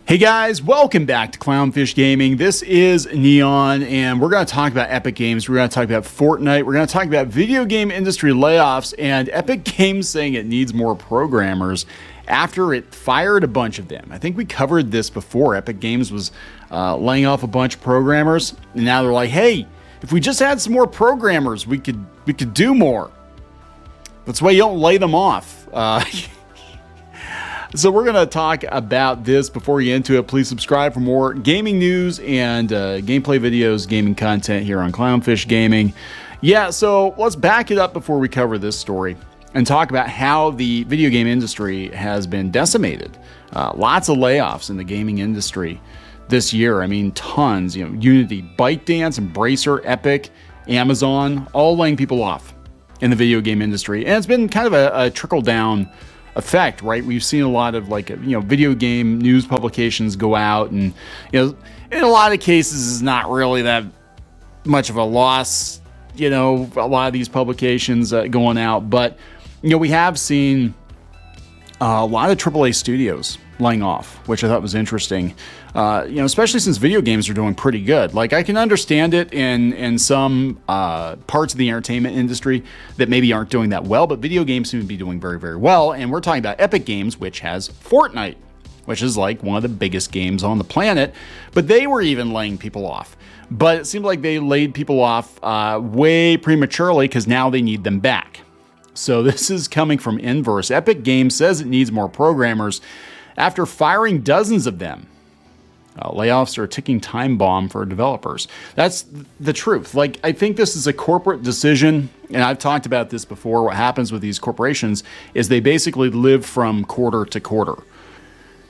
Hey guys, welcome back to Clownfish Gaming. This is Neon, and we're going to talk about Epic Games. We're going to talk about Fortnite. We're going to talk about video game industry layoffs, and Epic Games saying it needs more programmers after it fired a bunch of them. I think we covered this before. Epic Games was laying off a bunch of programmers, and now they're like, hey, if we just had some more programmers, we could do more. That's why you don't lay them off. So we're going to talk about this. Before we get into it, please subscribe for more gaming news and gameplay videos, gaming content here on Clownfish Gaming. Yeah, so let's back it up before we cover this story and talk about how the video game industry has been decimated. Lots of layoffs in the gaming industry this year. I mean, tons. You know, Unity, ByteDance, Embracer, Epic, Amazon, all laying people off in the video game industry. And it's been kind of a trickle-down effect, right? We've seen a lot of video game news publications go out, and in a lot of cases it's not really that much of a loss, a lot of these publications going out, but we have seen a lot of AAA studios laying off, which I thought was interesting. Especially since video games are doing pretty good. Like, I can understand it in some parts of the entertainment industry that maybe aren't doing that well, but video games seem to be doing very, very well. And we're talking about Epic Games, which has Fortnite, which is like one of the biggest games on the planet. But they were even laying people off. But it seemed like they laid people off way prematurely because now they need them back. So this is coming from Inverse. Epic Games says it needs more programmers after firing dozens of them. Layoffs are a ticking time bomb for developers. That's the truth. Like, I think this is a corporate decision, and I've talked about this before. What happens with these corporations is they basically live from quarter to quarter.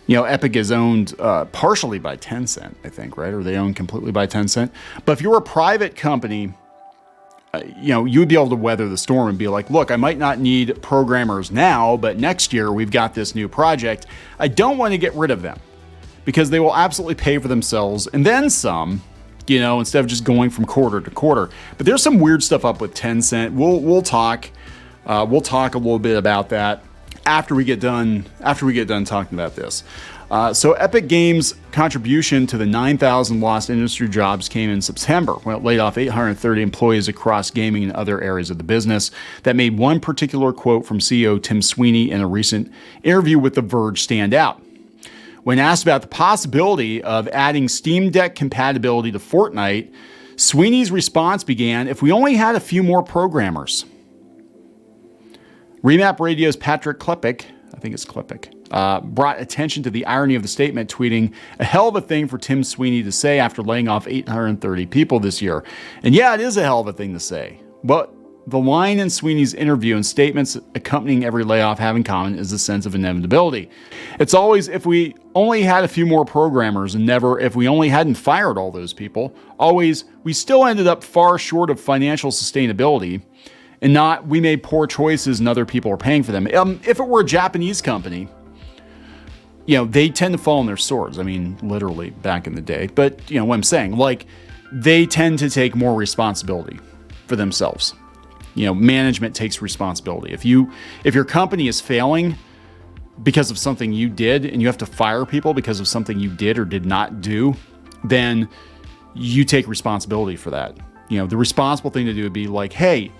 Epic is owned partially by Tencent, I think, right? Or they own completely by Tencent. But if you're a private company, you would be able to weather the storm and be like, look, I might not need programmers now, but next year we've got this new project. I don't want to get rid of them because they will absolutely pay for themselves and then some, instead of just going from quarter to quarter. But there's some weird stuff up with Tencent. We'll talk a little bit about that after we get done talking about this. So Epic Games' contribution to the 9,000 lost industry jobs came in September when it laid off 830 employees across gaming and other areas of the business. That made one particular quote from CEO Tim Sweeney in a recent interview with The Verge stand out. When asked about the possibility of adding Steam Deck compatibility to Fortnite, Sweeney's response began, "If we only had a few more programmers." Remap Radio's Patrick Klepek, I think it's Klepek, brought attention to the irony of the statement, tweeting, "A hell of a thing for Tim Sweeney to say after laying off 830 people this year." And yeah, it is a hell of a thing to say. But the line in Sweeney's interview and statements accompanying every layoff have in common is a sense of inevitability. It's always, if we only had a few more programmers, and never if we only hadn't fired all those people. Always, we still ended up far short of financial sustainability, and not we made poor choices and other people are paying for them. If it were a Japanese company, they tend to fall on their swords. I mean, literally back in the day. But what I'm saying, like, they tend to take more responsibility for themselves. Management takes responsibility. If your company is failing because of something you did and you have to fire people because of something you did or did not do, then you take responsibility for that. The responsible thing to do would be like, hey,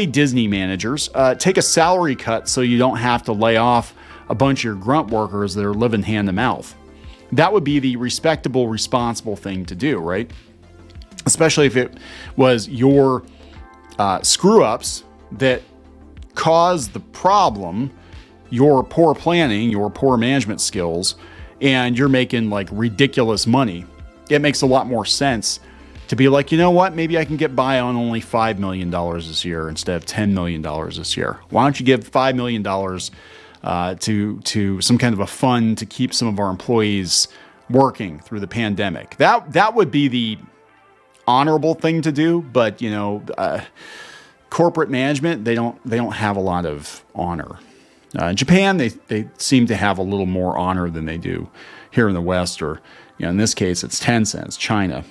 Disney managers, take a salary cut so you don't have to lay off a bunch of your grunt workers that are living hand to mouth. That would be the respectable, responsible thing to do, right? Especially if it was your screw-ups that caused the problem, your poor planning, your poor management skills, and you're making like ridiculous money. It makes a lot more sense to be like, you know what, maybe I can get by on only $5 million this year instead of $10 million this year. Why don't you give $5 million to some kind of a fund to keep some of our employees working through the pandemic? That would be the honorable thing to do, but corporate management, they don't have a lot of honor. In Japan, they seem to have a little more honor than they do here in the West, or in this case, it's Tencent, it's China.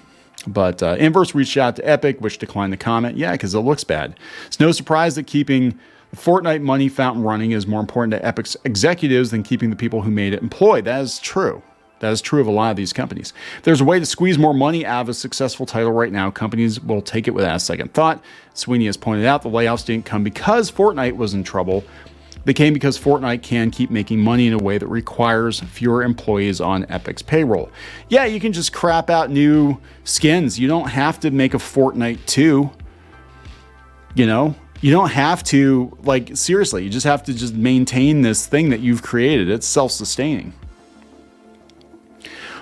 But Inverse reached out to Epic, which declined to comment. Yeah, because it looks bad. It's no surprise that keeping the Fortnite money fountain running is more important to Epic's executives than keeping the people who made it employed. That is true. That is true of a lot of these companies. If there's a way to squeeze more money out of a successful title right now, companies will take it without a second thought. Sweeney has pointed out the layoffs didn't come because Fortnite was in trouble. They came because Fortnite can keep making money in a way that requires fewer employees on Epic's payroll. Yeah, you can just crap out new skins. You don't have to make a Fortnite 2. You know? You don't have to, like, seriously, you just have to just maintain this thing that you've created. It's self-sustaining.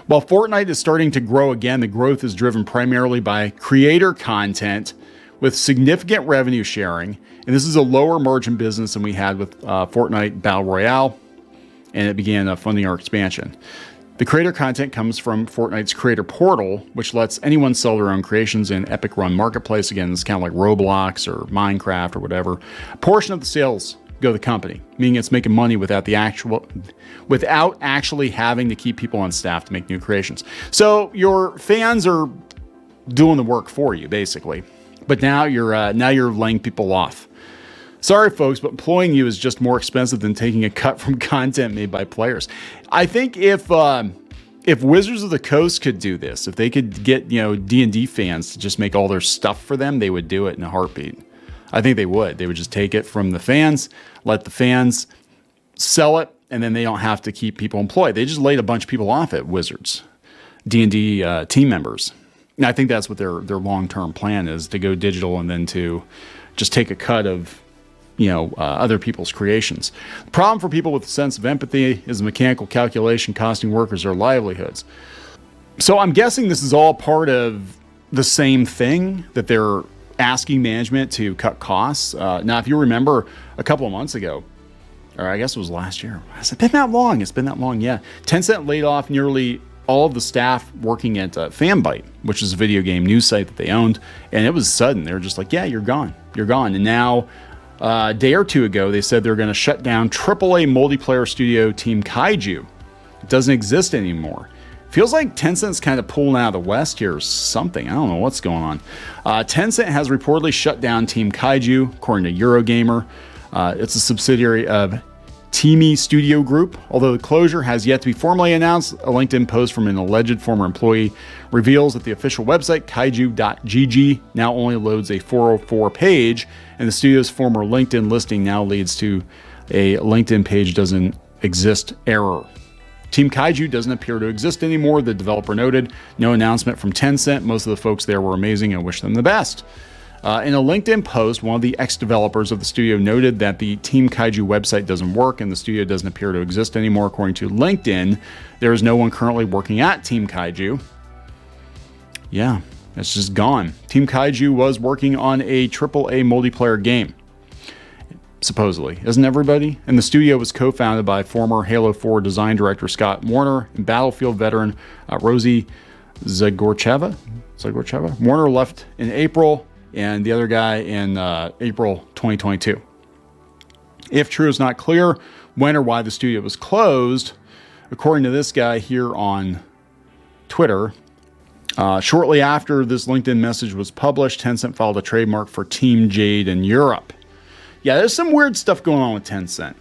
While Fortnite is starting to grow again, the growth is driven primarily by creator content with significant revenue sharing. And this is a lower margin business than we had with Fortnite Battle Royale, and it began funding our expansion. The creator content comes from Fortnite's creator portal, which lets anyone sell their own creations in Epic Run Marketplace. Again, it's kind of like Roblox or Minecraft or whatever. A portion of the sales go to the company, meaning it's making money without actually having to keep people on staff to make new creations. So your fans are doing the work for you, basically. But now you're laying people off. Sorry, folks, but employing you is just more expensive than taking a cut from content made by players. I think if Wizards of the Coast could do this, if they could get D&D fans to just make all their stuff for them, they would do it in a heartbeat. I think they would. They would just take it from the fans, let the fans sell it, and then they don't have to keep people employed. They just laid a bunch of people off at Wizards, D&D team members. And I think that's what their long-term plan is, to go digital and then to just take a cut of other people's creations. The problem for people with a sense of empathy is the mechanical calculation costing workers their livelihoods. So I'm guessing this is all part of the same thing, that they're asking management to cut costs. Now, if you remember a couple of months ago, or I guess it was last year, has it been that long? It's been that long, yeah. Tencent laid off nearly all of the staff working at Fanbyte, which is a video game news site that they owned, and it was sudden. They were just like, yeah, you're gone. You're gone. And now, a day or two ago, they said they're going to shut down AAA multiplayer studio Team Kaiju. It doesn't exist anymore. Feels like Tencent's kind of pulling out of the West here or something. I don't know what's going on. Tencent has reportedly shut down Team Kaiju, according to Eurogamer. It's a subsidiary of Teamy Studio Group. Although the closure has yet to be formally announced, a LinkedIn post from an alleged former employee reveals that the official website, kaiju.gg, now only loads a 404 page, and the studio's former LinkedIn listing now leads to a LinkedIn page doesn't exist error. Team Kaiju doesn't appear to exist anymore, the developer noted. No announcement from Tencent. Most of the folks there were amazing and wish them the best. In a LinkedIn post, one of the ex-developers of the studio noted that the Team Kaiju website doesn't work and the studio doesn't appear to exist anymore. According to LinkedIn, there is no one currently working at Team Kaiju. Yeah, it's just gone. Team Kaiju was working on a AAA multiplayer game, supposedly. Isn't everybody? And the studio was co-founded by former Halo 4 design director Scott Warner and Battlefield veteran Rosie Zagorcheva. Warner left in April, and the other guy in April 2022. If true is not clear when or why the studio was closed, according to this guy here on Twitter, shortly after this LinkedIn message was published, Tencent filed a trademark for Team Jade in Europe. Yeah, there's some weird stuff going on with Tencent.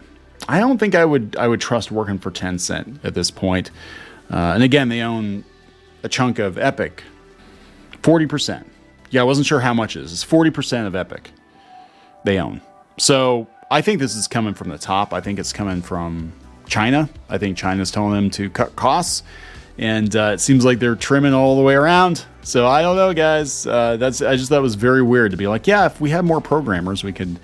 I don't think I would trust working for Tencent at this point. And again, they own a chunk of Epic, 40%. Yeah, I wasn't sure how much it is. It's 40% of Epic they own. So I think this is coming from the top. I think it's coming from China. I think China's telling them to cut costs. And it seems like they're trimming all the way around. So I don't know, guys. I just thought it was very weird to be like, yeah, if we had more programmers, we could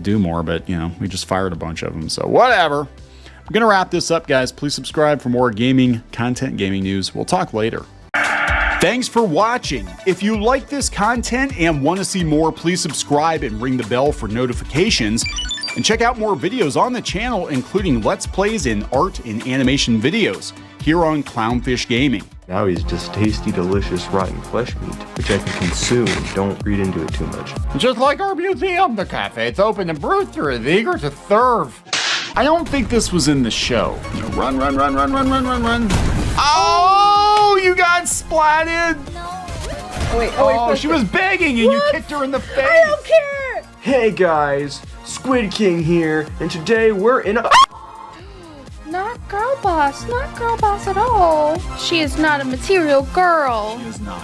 do more. But, we just fired a bunch of them. So whatever. I'm going to wrap this up, guys. Please subscribe for more gaming content, gaming news. We'll talk later. Thanks for watching. If you like this content and want to see more, please subscribe and ring the bell for notifications. And check out more videos on the channel, including Let's Plays and art and animation videos here on Clownfish Gaming. Now he's just tasty, delicious, rotten flesh meat, which I can consume. Don't read into it too much. Just like our museum, the cafe's open and Brewster is eager to serve. I don't think this was in the show. Run. Oh, you got splatted. No. Oh, she was begging and you kicked her in the face. I don't care. Hey guys, Squid King here, and today we're in a... Not Girl boss, not girl boss at all. She is not a material girl. He is not.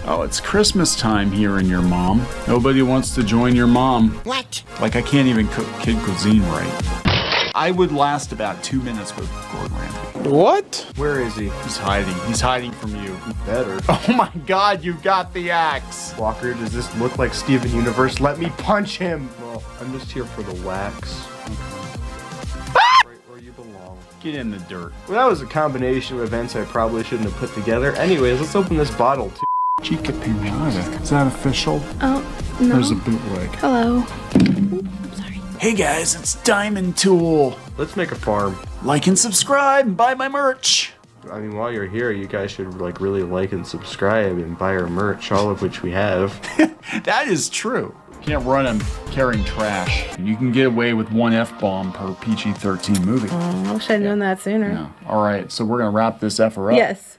Oh, it's Christmas time here in your mom. Nobody wants to join your mom. What? Like, I can't even cook kid cuisine right. I would last about 2 minutes with Gordon Ramsay. What? Where is he? He's hiding. He's hiding from you. Better. Oh my God, you got the axe. Walker, does this look like Steven Universe? Let me punch him! Well, I'm just here for the wax. Right where you belong. Get in the dirt. Well, that was a combination of events I probably shouldn't have put together. Anyways, let's open this bottle too. Chica pinata. Is that official? Oh, no. There's a bootleg. Hello. I'm sorry. Hey guys, it's Diamond Tool. Let's make a farm. Like and subscribe and buy my merch. I mean, while you're here, you guys should like really like and subscribe and buy our merch, all of which we have. That is true. You can't run them carrying trash. You can get away with one F-bomb per PG-13 movie. I wish I'd known that sooner. Yeah. All right, so we're going to wrap this effer up. Yes.